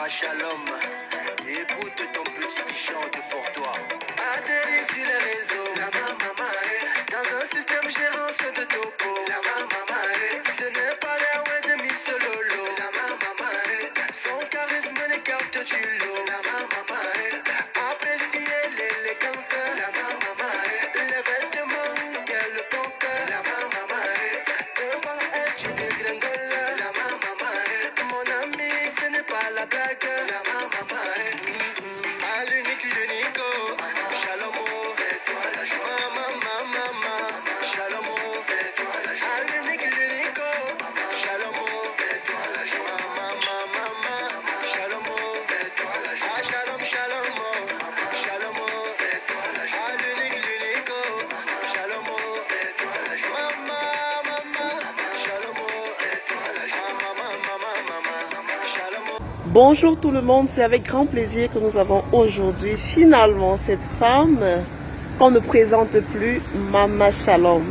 Shalom, écoute ton petit qui chante pour toi. Atterris sur les réseaux, la maman dans un système gérance de topo. La maman ce n'est pas l'air de Miss Lolo. La maman son charisme n'écarte du lot. La maman apprécier l'élégance. La maman les vêtements qu'elle porte. La maman devant elle tu dégringoles. La maman mon ami ce n'est pas la blague. La maman à l'unique l'unico. Shalom, c'est toi la joie. Maman, shalom, c'est toi la joie. À l'unique l'unico. Shalom, c'est toi la joie. Maman, shalom, c'est toi la joie. Shalom, shalom, shalom, c'est toi la joie. À l'unique l'unico. Shalom, c'est toi la joie. Maman, shalom, c'est toi la joie. Maman, shalom. Bonjour tout le monde, c'est avec grand plaisir que nous avons aujourd'hui finalement cette femme qu'on ne présente plus, Mama Shalom.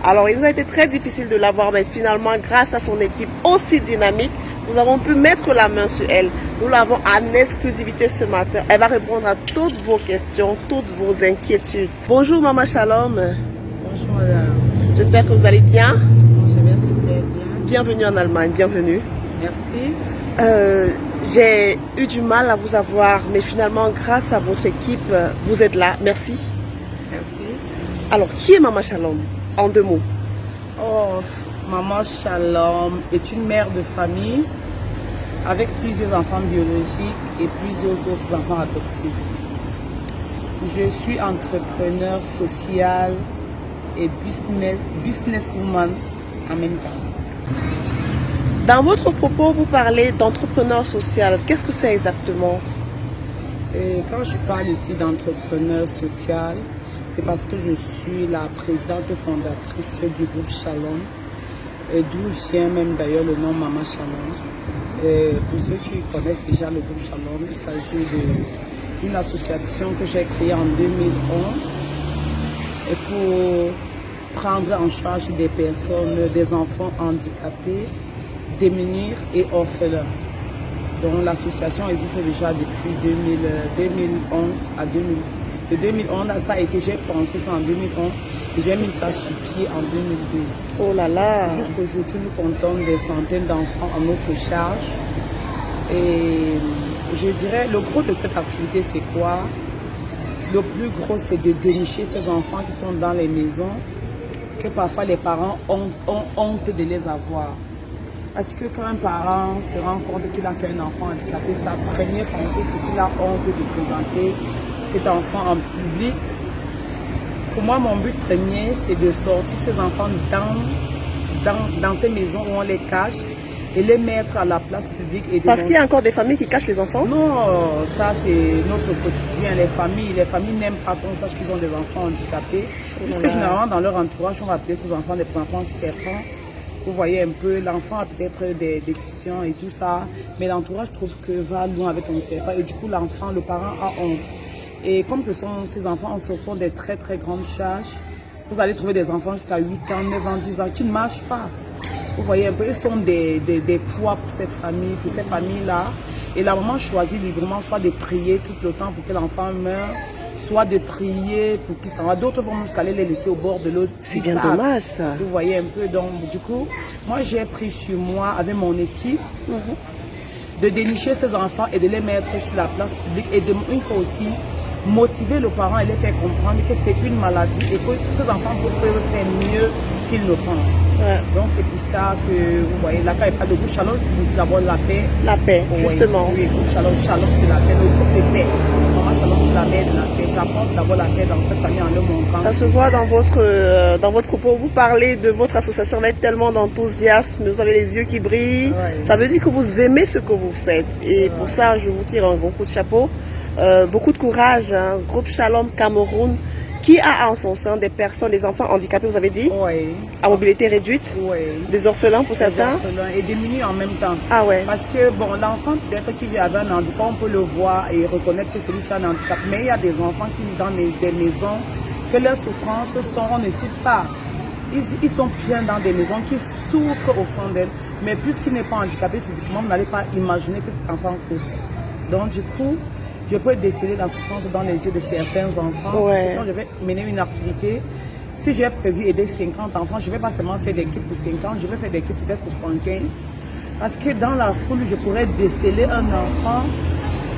Alors il nous a été très difficile de la voir, mais finalement grâce à son équipe aussi dynamique, nous avons pu mettre la main sur elle. Nous l'avons en exclusivité ce matin. Elle va répondre à toutes vos questions, toutes vos inquiétudes. Bonjour Mama Shalom. Bonjour madame. J'espère que vous allez bien. Je merci d'être bien. Bienvenue en Allemagne, bienvenue. Merci. J'ai eu du mal à vous avoir, mais finalement, grâce à votre équipe, vous êtes là. Merci. Merci. Alors, qui est Mama Shalom? En deux mots. Oh, Maman Shalom est une mère de famille avec plusieurs enfants biologiques et plusieurs autres enfants adoptifs. Je suis entrepreneur social et businesswoman en même temps. Dans votre propos, vous parlez d'entrepreneur social. Qu'est-ce que c'est exactement? Et quand je parle ici d'entrepreneur social, c'est parce que je suis la présidente fondatrice du groupe Shalom, d'où vient même d'ailleurs le nom Mama Shalom. Et pour ceux qui connaissent déjà le groupe Shalom, il s'agit d'une association que j'ai créée en 2011 et pour prendre en charge des personnes, des enfants handicapés, démunis et orphelins. Donc l'association existe déjà depuis 2011 à 2000. De 2011 à ça, et que j'ai pensé ça en 2011 et j'ai mis ça sur pied en 2012. Oh là là! Jusqu'aujourd'hui, nous comptons des centaines d'enfants à notre charge. Et je dirais, le gros de cette activité, c'est quoi? Le plus gros, c'est de dénicher ces enfants qui sont dans les maisons, que parfois les parents ont honte de les avoir. Parce que quand un parent se rend compte qu'il a fait un enfant handicapé, sa première pensée, c'est qu'il a honte de présenter cet enfant en public. Pour moi, mon but premier, c'est de sortir ces enfants dans ces maisons où on les cache et les mettre à la place publique. Parce qu'il y a encore des familles qui cachent les enfants? Non, ça c'est notre quotidien. Les familles n'aiment pas qu'on sache qu'ils ont des enfants handicapés. Puisque généralement, dans leur entourage, on va appeler ces enfants des enfants serpents. Vous voyez un peu, l'enfant a peut-être des déficients et tout ça, mais l'entourage trouve que va loin avec un serpent et du coup l'enfant, le parent a honte. Et comme ces enfants se font des très très grandes charges, vous allez trouver des enfants jusqu'à 8 ans, 9 ans, 10 ans qui ne marchent pas. Vous voyez un peu, ils sont des poids pour cette famille, pour ces familles-là. Et la maman choisit librement soit de prier tout le temps pour que l'enfant meure, soit de prier pour qu'il s'en va. D'autres vont jusqu'à aller les laisser au bord de l'eau. C'est bien dommage ça. Vous voyez un peu, donc du coup, moi j'ai pris sur moi avec mon équipe de dénicher ces enfants et de les mettre sur la place publique. Et une fois aussi, motiver le parent et les faire comprendre que c'est une maladie et que ces enfants peuvent faire mieux qu'ils ne pensent. Ouais. Donc c'est pour ça que vous voyez, là quand il parle de groupe Shalom, signifie d'abord la paix. La paix, justement. Oui, groupe Shalom, Shalom c'est la paix, le groupe de paix. Maman Shalom c'est la mère de la paix. J'apporte d'abord la paix dans cette famille en le montrant. Ça se voit dans votre propos. Vous parlez de votre association avec tellement d'enthousiasme. Vous avez les yeux qui brillent. Ouais. Ça veut dire que vous aimez ce que vous faites. Et pour ça, je vous tire un gros coup de chapeau. Beaucoup de courage. Hein. Groupe Shalom Cameroun, qui a en son sein des personnes, des enfants handicapés, vous avez dit? Oui. À mobilité réduite? Oui. Des orphelins pour certains? Des orphelins et démunis en même temps. Ah ouais. Parce que bon, l'enfant peut-être qui vit avec un handicap, on peut le voir et reconnaître que c'est lui un handicap. Mais il y a des enfants qui vivent dans des maisons que leurs souffrances sont, on ne cite pas. Ils sont bien dans des maisons qui souffrent au fond d'elles. Mais puisqu'il n'est pas handicapé physiquement, vous n'allez pas imaginer que cet enfant souffre. Donc du coup, je peux déceler la souffrance dans les yeux de certains enfants. Ouais. C'est quand je vais mener une activité. Si j'ai prévu aider 50 enfants, je ne vais pas seulement faire des kits pour 50, je vais faire des kits peut-être pour 75. Parce que dans la foule, je pourrais déceler un enfant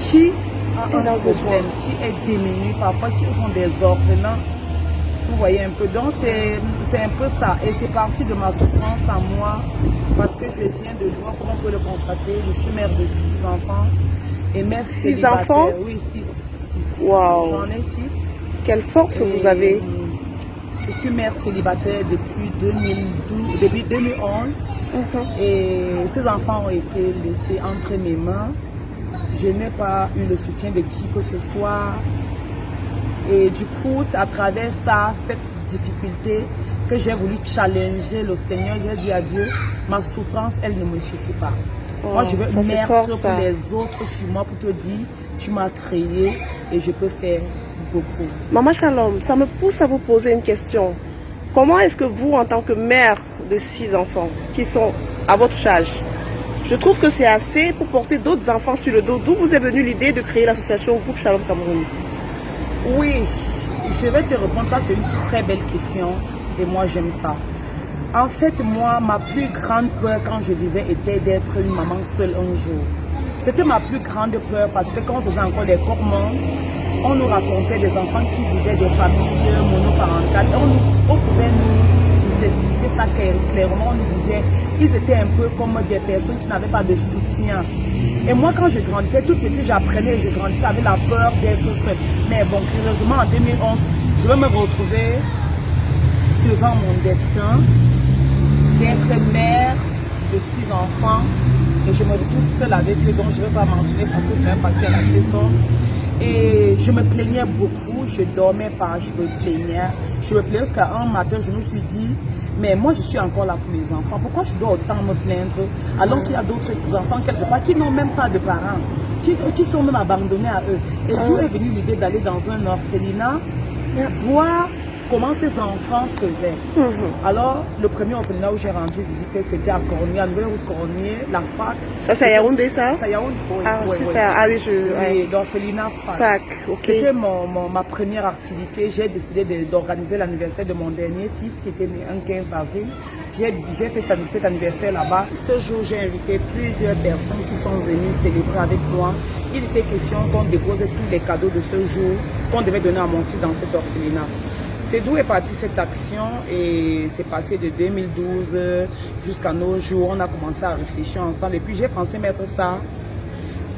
qui a un problème, qui est démuni, parfois qui sont des orphelins. Vous voyez un peu. Donc c'est un peu ça. Et c'est parti de ma souffrance à moi. Parce que je viens de loin, comme on peut le constater. Je suis mère de 6 enfants. Et mère 6 enfants? Oui, 6. Wow. J'en ai 6. Quelle force vous avez. Je suis mère célibataire depuis 2011. Et ces enfants ont été laissés entre mes mains. Je n'ai pas eu le soutien de qui que ce soit. Et du coup, c'est à travers ça, cette difficulté, que j'ai voulu challenger le Seigneur. J'ai dit à Dieu, ma souffrance, elle ne me suffit pas. Oh, moi, je veux ça, mettre fort, pour les autres sur moi pour te dire, tu m'as créé et je peux faire beaucoup. Maman Shalom, ça me pousse à vous poser une question. Comment est-ce que vous, en tant que mère de 6 enfants qui sont à votre charge, je trouve que c'est assez pour porter d'autres enfants sur le dos. D'où vous est venue l'idée de créer l'association Groupe Shalom Cameroun? Oui, je vais te répondre. Ça, c'est une très belle question et moi, j'aime ça. En fait, moi, ma plus grande peur quand je vivais était d'être une maman seule un jour. C'était ma plus grande peur parce que quand on faisait encore les corps-mondes, on nous racontait des enfants qui vivaient des familles monoparentales. On pouvait nous expliquer ça clairement. On nous disait ils étaient un peu comme des personnes qui n'avaient pas de soutien. Et moi, quand je grandissais, toute petite, j'apprenais et je grandissais avec la peur d'être seule. Mais bon, curieusement, en 2011, je vais me retrouver devant mon destin d'être mère de 6 enfants. Et je me retrouve seule avec eux, donc je ne vais pas mentionner parce que c'est un passé à la saison. Et je me plaignais beaucoup, je ne dormais pas, je me plaignais. Je me plaignais jusqu'à un matin, je me suis dit, mais moi je suis encore là pour mes enfants. Pourquoi je dois autant me plaindre alors qu'il y a d'autres enfants quelque part qui n'ont même pas de parents, qui sont même abandonnés à eux. Et Dieu est venu l'idée d'aller dans un orphelinat, voir comment ces enfants faisaient. Alors, le premier orphelinat où j'ai rendu visite, c'était à Cornier, à Nouvelle-Cornier, la fac. Ça, c'est à Yaoundé, ça? C'est à Yaoundé, oui. Ah, oui, super. Oui. Ah oui, Oui, l'orphelinat fac. Ok. C'était ma première activité. J'ai décidé d'organiser l'anniversaire de mon dernier fils qui était né un 15 avril. J'ai fait cet anniversaire là-bas. Ce jour, j'ai invité plusieurs personnes qui sont venues célébrer avec moi. Il était question qu'on dépose tous les cadeaux de ce jour qu'on devait donner à mon fils dans cet orphelinat. C'est d'où est partie cette action et c'est passé de 2012 jusqu'à nos jours. On a commencé à réfléchir ensemble et puis j'ai pensé mettre ça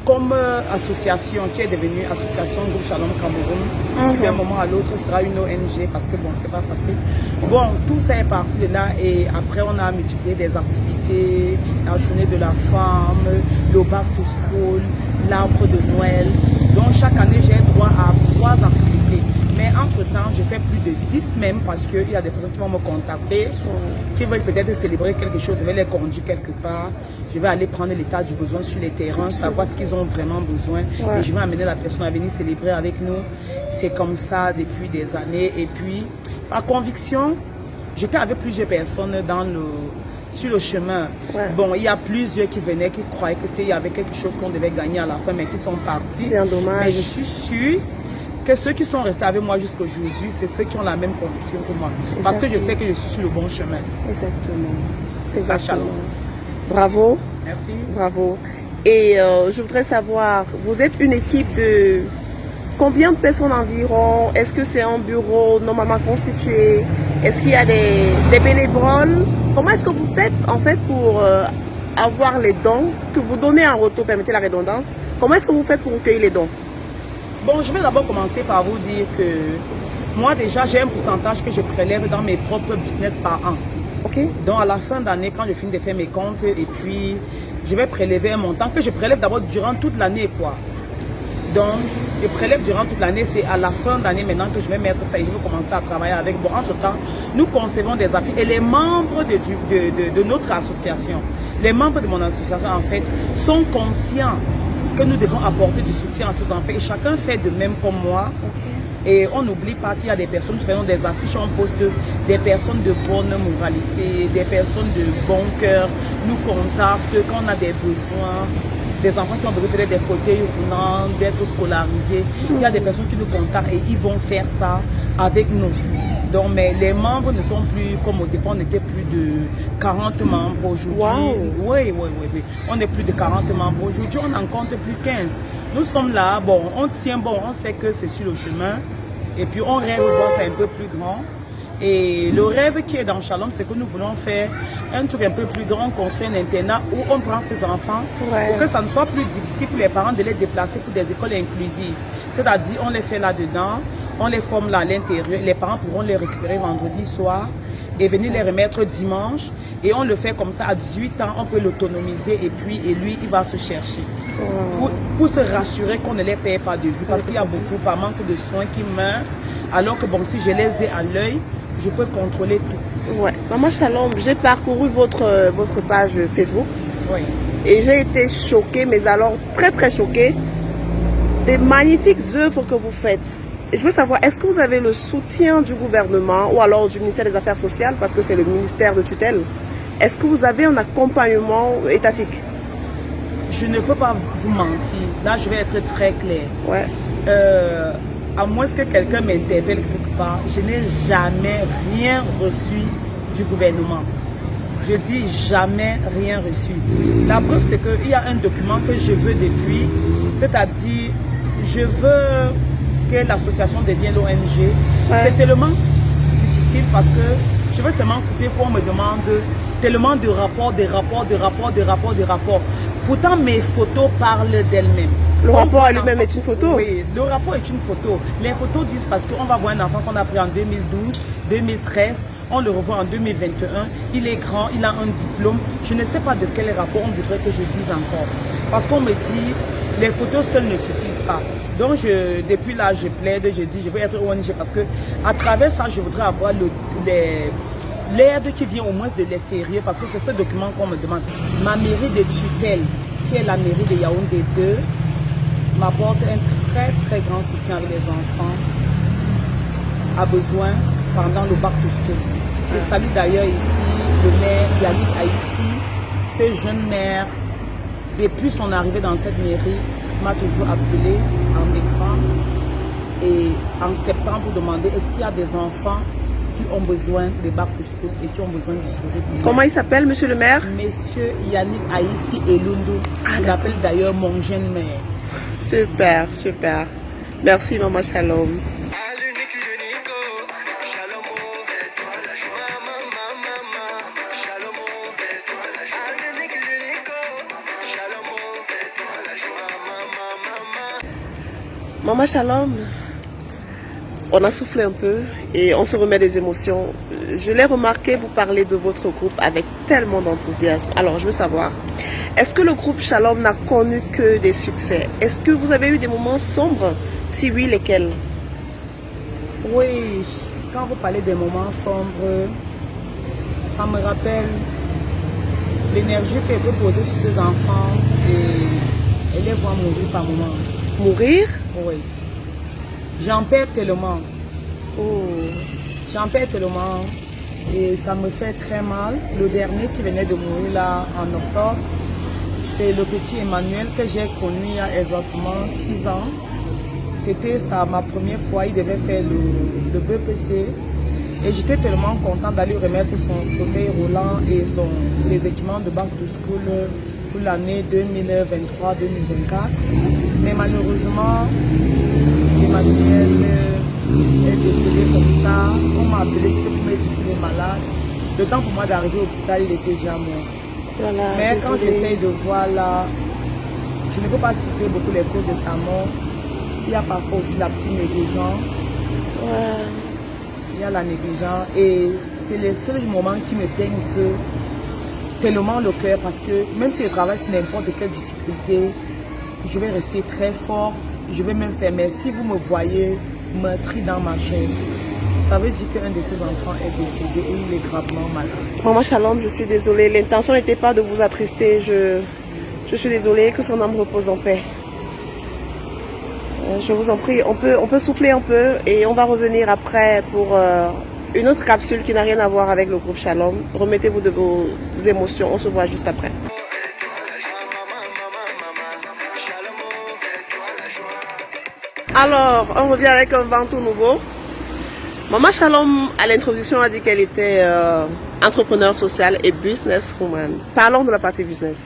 comme association qui est devenue Association Groupe Shalom Cameroun. D'un moment à l'autre sera une ONG parce que bon, c'est pas facile. Bon, tout ça est parti de là et après on a multiplié des activités, la journée de la femme, le back to school, l'arbre de Noël. Donc chaque année j'ai droit à 3 activités. Mais entre-temps, je fais plus de 10 même parce qu'il y a des personnes qui vont me contacter, qui veulent peut-être célébrer quelque chose. Je vais les conduire quelque part. Je vais aller prendre l'état du besoin sur les terrains, savoir ce qu'ils ont vraiment besoin. Et je vais amener la personne à venir célébrer avec nous. C'est comme ça depuis des années. Et puis, par conviction, j'étais avec plusieurs personnes sur le chemin. Bon, il y a plusieurs qui venaient, qui croyaient qu'il y avait quelque chose qu'on devait gagner à la fin, mais qui sont partis. Bien dommage. Mais je suis sûre que ceux qui sont restés avec moi jusqu'à aujourd'hui, c'est ceux qui ont la même conviction que moi. Exactement. Parce que je sais que je suis sur le bon chemin. Exactement. C'est ça, Shalom. Bravo. Merci. Bravo. Et je voudrais savoir, vous êtes une équipe de combien de personnes environ? Est-ce que c'est un bureau normalement constitué? Est-ce qu'il y a des bénévoles? Comment est-ce que vous faites en fait pour avoir les dons que vous donnez en retour, permettez la redondance? Comment est-ce que vous faites pour recueillir les dons? Bon, je vais d'abord commencer par vous dire que moi déjà j'ai un pourcentage que je prélève dans mes propres business par an. Ok. Donc à la fin d'année, quand je finis de faire mes comptes, et puis je vais prélever un montant que je prélève d'abord durant toute l'année, quoi. Donc je prélève durant toute l'année, c'est à la fin d'année maintenant que je vais mettre ça et je vais commencer à travailler avec. Bon, entre-temps, nous concevons des affiches et les membres de notre association, les membres de mon association en fait, sont conscients que nous devons apporter du soutien à ces enfants et chacun fait de même comme moi. Et on n'oublie pas qu'il y a des personnes qui font des affiches, on poste des personnes de bonne moralité, des personnes de bon cœur, nous contactent quand on a des besoins. des enfants qui ont besoin peut-être des fauteuils roulants, d'être scolarisés. Il y a des personnes qui nous contactent et ils vont faire ça avec nous. Donc, mais les membres ne sont plus, comme au départ, on était plus de 40 membres aujourd'hui. Wow. Oui. On est plus de 40 membres aujourd'hui, on en compte plus 15. Nous sommes là, bon, on tient bon, on sait que c'est sur le chemin. Et puis, on rêve voir ça un peu plus grand. Et le rêve qui est dans Shalom, c'est que nous voulons faire un truc un peu plus grand, construire un internat où on prend ses enfants pour que ça ne soit plus difficile pour les parents de les déplacer pour des écoles inclusives. C'est-à-dire, on les fait là-dedans, on les forme là à l'intérieur, les parents pourront les récupérer vendredi soir et venir les remettre dimanche. Et on le fait comme ça, à 18 ans, on peut l'autonomiser et puis lui, il va se chercher. Pour se rassurer qu'on ne les paye pas de vue, parce qu'il y a beaucoup, par manque de soins, qui meurent, alors que bon, si je les ai à l'œil, je peux contrôler tout. Ouais. Maman Shalom, j'ai parcouru votre page Facebook. Oui. Et j'ai été choquée, mais alors très très choquée, des magnifiques œuvres que vous faites. Et je veux savoir, est-ce que vous avez le soutien du gouvernement ou alors du ministère des Affaires sociales, parce que c'est le ministère de tutelle? Est-ce que vous avez un accompagnement étatique? Je ne peux pas vous mentir. Là, je vais être très clair. Ouais. À moins que quelqu'un m'interpelle quelque part, je n'ai jamais rien reçu du gouvernement. Je dis jamais rien reçu. La preuve, c'est qu'il y a un document que je veux depuis, c'est-à-dire, je veux que l'association devienne l'ONG. Ouais. C'est tellement difficile parce que je veux seulement couper qu'on me demande tellement de rapports, de rapports. Pourtant, mes photos parlent d'elles-mêmes. Le rapport à lui-même est une photo? Oui, le rapport est une photo. Les photos disent parce qu'on va voir un enfant qu'on a pris en 2012, 2013, on le revoit en 2021, il est grand, il a un diplôme. Je ne sais pas de quel rapport on voudrait que je dise encore. Parce qu'on me dit, les photos seules ne suffisent pas. Donc, depuis là, je plaide, je dis, je veux être ONG parce que à travers ça, je voudrais avoir l'aide qui vient au moins de l'extérieur, parce que c'est ce document qu'on me demande. Ma mairie de tutelle, qui est la mairie de Yaoundé 2, m'apporte un très très grand soutien avec les enfants à besoin pendant le back to school. Je salue d'ailleurs ici le maire Yannick Aïssi, ce jeune maire, depuis son arrivée dans cette mairie, m'a toujours appelé en décembre et en septembre pour demander est-ce qu'il y a des enfants qui ont besoin de back to school et qui ont besoin du sourire. Comment il s'appelle, monsieur le maire? Monsieur Yannick Aïssi Elundu. Je l'appelle d'ailleurs mon jeune maire. Super, super. Merci, Maman Shalom. Maman Shalom, on a soufflé un peu et on se remet des émotions. Je l'ai remarqué, vous parlez de votre groupe avec tellement d'enthousiasme. Alors, je veux savoir, est-ce que le groupe Shalom n'a connu que des succès? Est-ce que vous avez eu des moments sombres? Si oui, lesquels? Oui, quand vous parlez des moments sombres, ça me rappelle l'énergie qu'elle peut porter sur ses enfants et elle les voit mourir par moments. Mourir? Oui. J'en perds tellement. Oh. J'en perds tellement et ça me fait très mal. Le dernier qui venait de mourir là en octobre, c'est le petit Emmanuel que j'ai connu il y a exactement 6 ans. C'était ma première fois, il devait faire le BPC. Et j'étais tellement contente d'aller remettre son fauteuil roulant et ses équipements de back to school pour l'année 2023-2024. Mais malheureusement, Emmanuel est décédé comme ça. On m'a appelé juste pour me dire qu'il est malade. Le temps pour moi d'arriver au hôpital, il était déjà mort. Voilà, mais désolé. Quand j'essaye de voir là, je ne peux pas citer beaucoup les causes de sa mort. Il y a parfois aussi la petite négligence. Ouais. Il y a la négligence et c'est les seuls moments qui me pincent tellement le cœur parce que même si je travaille sur n'importe quelle difficulté, je vais rester très forte, je vais même faire, mais si vous me voyez meurtri dans ma chaîne, ça veut dire qu'un de ses enfants est décédé ou il est gravement malade. Maman Shalom, je suis désolée, l'intention n'était pas de vous attrister, je suis désolée, que son âme repose en paix. Je vous en prie, on peut souffler un peu et on va revenir après pour une autre capsule qui n'a rien à voir avec le groupe Shalom. Remettez-vous de vos émotions, on se voit juste après. Alors, on revient avec un vent tout nouveau. Maman Shalom, à l'introduction, a dit qu'elle était entrepreneur social et businesswoman. Parlons de la partie business.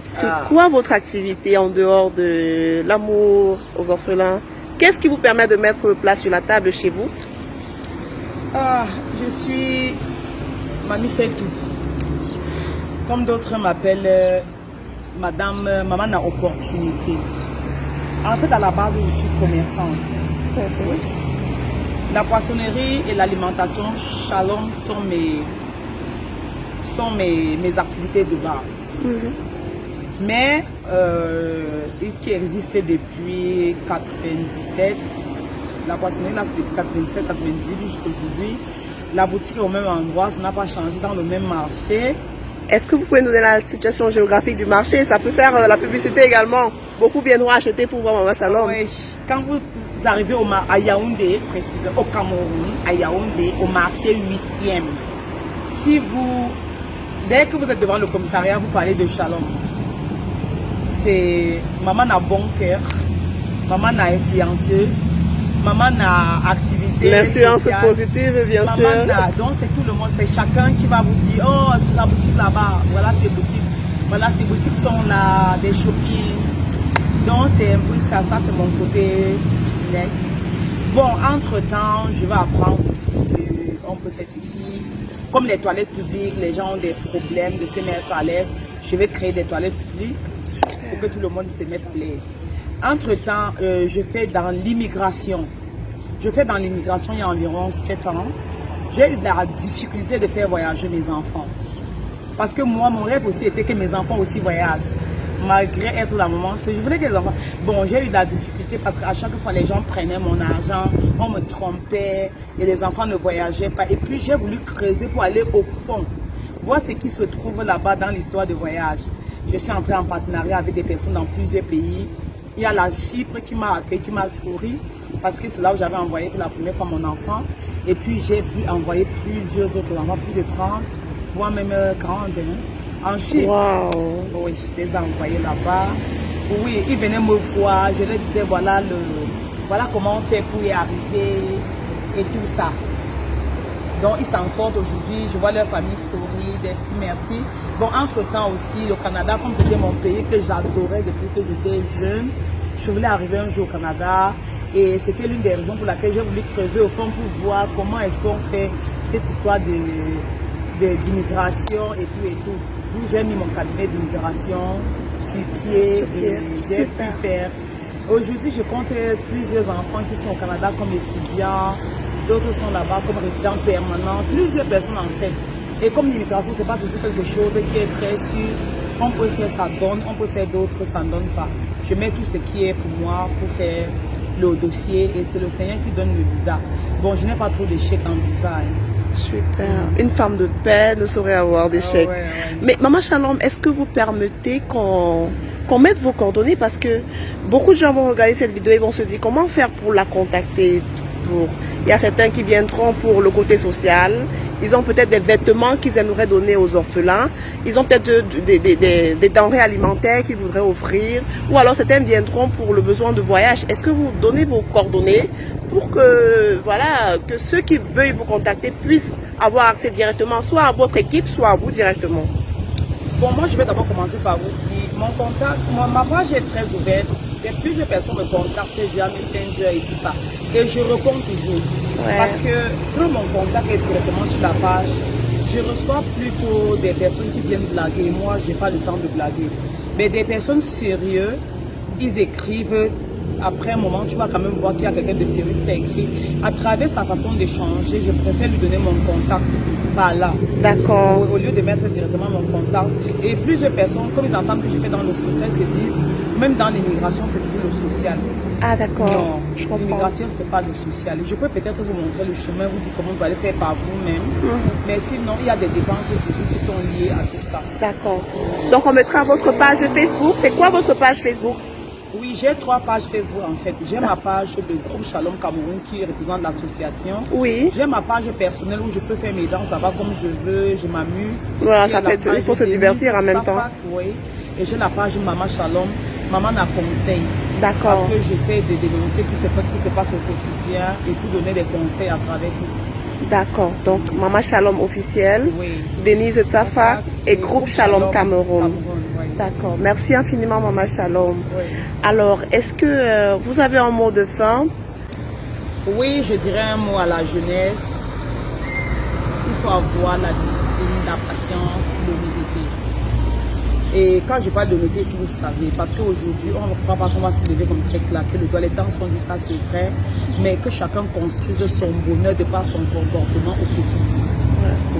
C'est quoi votre activité en dehors de l'amour aux orphelins? Qu'est-ce qui vous permet de mettre le plat sur la table chez vous? Je suis Mamie fait tout. Comme d'autres m'appellent Madame Maman à opportunité. En fait, à la base, je suis commerçante. La poissonnerie et l'alimentation Shalom sont mes activités de base. Mais qui existe depuis 97. La poissonnerie, là, c'est depuis 97, 98 jusqu'à aujourd'hui. La boutique est au même endroit, ça n'a pas changé dans le même marché. Est-ce que vous pouvez nous donner la situation géographique du marché? Ça peut faire la publicité également. Beaucoup viendront acheter pour voir Maman Shalom. Oui. Quand vous arrivez à Yaoundé, précisément au Cameroun, à Yaoundé, au marché 8e, dès que vous êtes devant le commissariat, vous parlez de Shalom. C'est Maman a bon cœur, Maman a influenceuse, Maman a activité. L'influence positive, bien sûr. Donc c'est tout le monde, c'est chacun qui va vous dire, oh c'est sa boutique là-bas, voilà ces boutiques. Voilà ces boutiques sont là, des shopping. Donc c'est un peu ça c'est mon côté business. Bon, entre-temps, je vais apprendre aussi qu'on peut faire ceci. Comme les toilettes publiques, les gens ont des problèmes de se mettre à l'aise. Je vais créer des toilettes publiques pour que tout le monde se mette à l'aise. Entre-temps, je fais dans l'immigration. Je fais dans l'immigration il y a environ 7 ans. J'ai eu de la difficulté de faire voyager mes enfants. Parce que moi, mon rêve aussi était que mes enfants aussi voyagent. Malgré être la maman, je voulais que les enfants... Bon, j'ai eu de la difficulté parce qu'à chaque fois, les gens prenaient mon argent, on me trompait et les enfants ne voyageaient pas. Et puis, j'ai voulu creuser pour aller au fond, voir ce qui se trouve là-bas dans l'histoire de voyage. Je suis entrée en partenariat avec des personnes dans plusieurs pays. Il y a la Chypre qui m'a accueilli, qui m'a souri, parce que c'est là où j'avais envoyé pour la première fois mon enfant. Et puis, j'ai pu envoyer plusieurs autres enfants, plus de 30, voire même 40. En Chine, oui, je les ai envoyés là-bas. Oui, ils venaient me voir, je leur disais voilà comment on fait pour y arriver et tout ça. Donc ils s'en sortent aujourd'hui, je vois leur famille sourire, des petits merci. Bon, entre-temps aussi, le Canada, comme c'était mon pays que j'adorais depuis que j'étais jeune, je voulais arriver un jour au Canada et c'était l'une des raisons pour laquelle j'ai voulu creuser au fond pour voir comment est-ce qu'on fait cette histoire d'immigration et tout. D'où j'ai mis mon cabinet d'immigration sur pied et j'ai pu faire. Aujourd'hui, je compte plusieurs enfants qui sont au Canada comme étudiants, d'autres sont là-bas comme résidents permanents, plusieurs personnes en fait. Et comme l'immigration, ce n'est pas toujours quelque chose qui est très sûr. On peut faire, ça donne, on peut faire d'autres, ça ne donne pas. Je mets tout ce qui est pour moi pour faire le dossier et c'est le Seigneur qui donne le visa. Bon, je n'ai pas trop d'échecs en visa. Super. Une femme de paix ne saurait avoir d'échecs. Mais Maman Shalom, est-ce que vous permettez qu'on mette vos coordonnées? Parce que beaucoup de gens vont regarder cette vidéo et vont se dire comment faire pour la contacter. Il y a certains qui viendront pour le côté social. Ils ont peut-être des vêtements qu'ils aimeraient donner aux orphelins. Ils ont peut-être des denrées alimentaires qu'ils voudraient offrir. Ou alors certains viendront pour le besoin de voyage. Est-ce que vous donnez vos coordonnées pour que, voilà, que ceux qui veulent vous contacter puissent avoir accès directement, soit à votre équipe, soit à vous directement? Bon, moi, je vais d'abord commencer par vous dire, mon contact, ma page est très ouverte. Plusieurs personnes me contactent via Messenger et tout ça. Et je réponds toujours. Parce que quand mon contact est directement sur la page, je reçois plutôt des personnes qui viennent blaguer. Moi, je n'ai pas le temps de blaguer. Mais des personnes sérieuses, ils écrivent. Après un moment, tu vas quand même voir qu'il y a quelqu'un de sérieux qui t'a écrit. À travers sa façon d'échanger, je préfère lui donner mon contact par là. D'accord. Au lieu de mettre directement mon contact. Et plusieurs personnes, comme ils entendent que je fais dans le social, se disent, même dans l'immigration, c'est toujours le social. Ah d'accord. Non, je comprends. L'immigration, c'est pas le social. Je peux peut-être vous montrer le chemin, vous dire comment vous allez faire par vous-même. Mais sinon, il y a des dépenses toujours qui sont liées à tout ça. D'accord. Donc on mettra votre page Facebook. C'est quoi votre page Facebook? Oui, j'ai 3 pages Facebook en fait. J'ai ma page de groupe Shalom Cameroun qui représente l'association. Oui. J'ai ma page personnelle où je peux faire mes danses là-bas comme je veux, je m'amuse. Voilà, ça fait, il faut se divertir en même temps. Oui. Et j'ai la page Maman Shalom, Maman a conseil. D'accord. Parce que j'essaie de dénoncer tout ce qui se passe au quotidien et puis donner des conseils à travers tout ça. D'accord. Donc, Mama Shalom officielle, Oui. Denise Tsafa et groupe Shalom Cameroun. Oui. D'accord. Merci infiniment, Mama Shalom. Oui. Alors, est-ce que vous avez un mot de fin? Oui, je dirais un mot à la jeunesse. Il faut avoir la discipline, la patience, l'humilité. Et quand je parle d'honnêteté, si vous le savez, parce qu'aujourd'hui, on ne croit pas qu'on va se lever comme ça et claquer le doigt. Les temps sont juste ça, c'est vrai. Mais que chacun construise son bonheur de par son comportement au quotidien.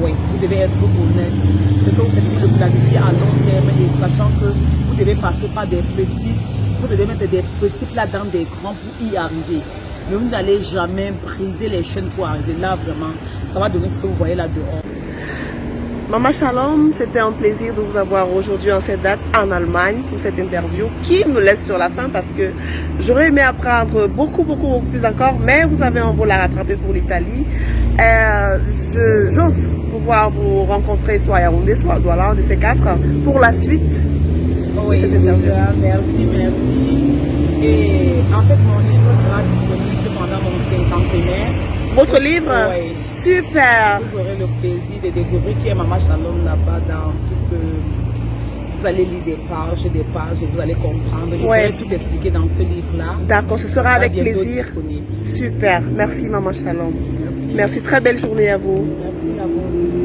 Oui, vous devez être honnête. Ce que vous faites, vous le planifiez à long terme et sachant que vous devez passer par des petits, vous devez mettre des petits plats dans des grands pour y arriver. Mais vous n'allez jamais briser les chaînes pour arriver là, vraiment. Ça va donner ce que vous voyez là dehors. Mama Shalom, c'était un plaisir de vous avoir aujourd'hui en cette date en Allemagne pour cette interview qui me laisse sur la fin parce que j'aurais aimé apprendre beaucoup plus encore, mais vous avez un vol à rattraper pour l'Italie. J'ose pouvoir vous rencontrer soit à Yaoundé, soit à Douala, un de ces quatre, pour la suite Oui, de cette interview. merci. Et en fait, mon livre sera disponible pendant mon cinquantenaire. Votre livre? Oui. Super! Vous aurez le plaisir de découvrir qui est Mama Shalom là-bas dans tout. Vous allez lire des pages et vous allez comprendre. Je vais tout expliquer dans ce livre-là. D'accord, ce sera avec plaisir. Disponible. Super, merci Mama Shalom. Merci. Merci, très belle journée à vous. Merci à vous aussi.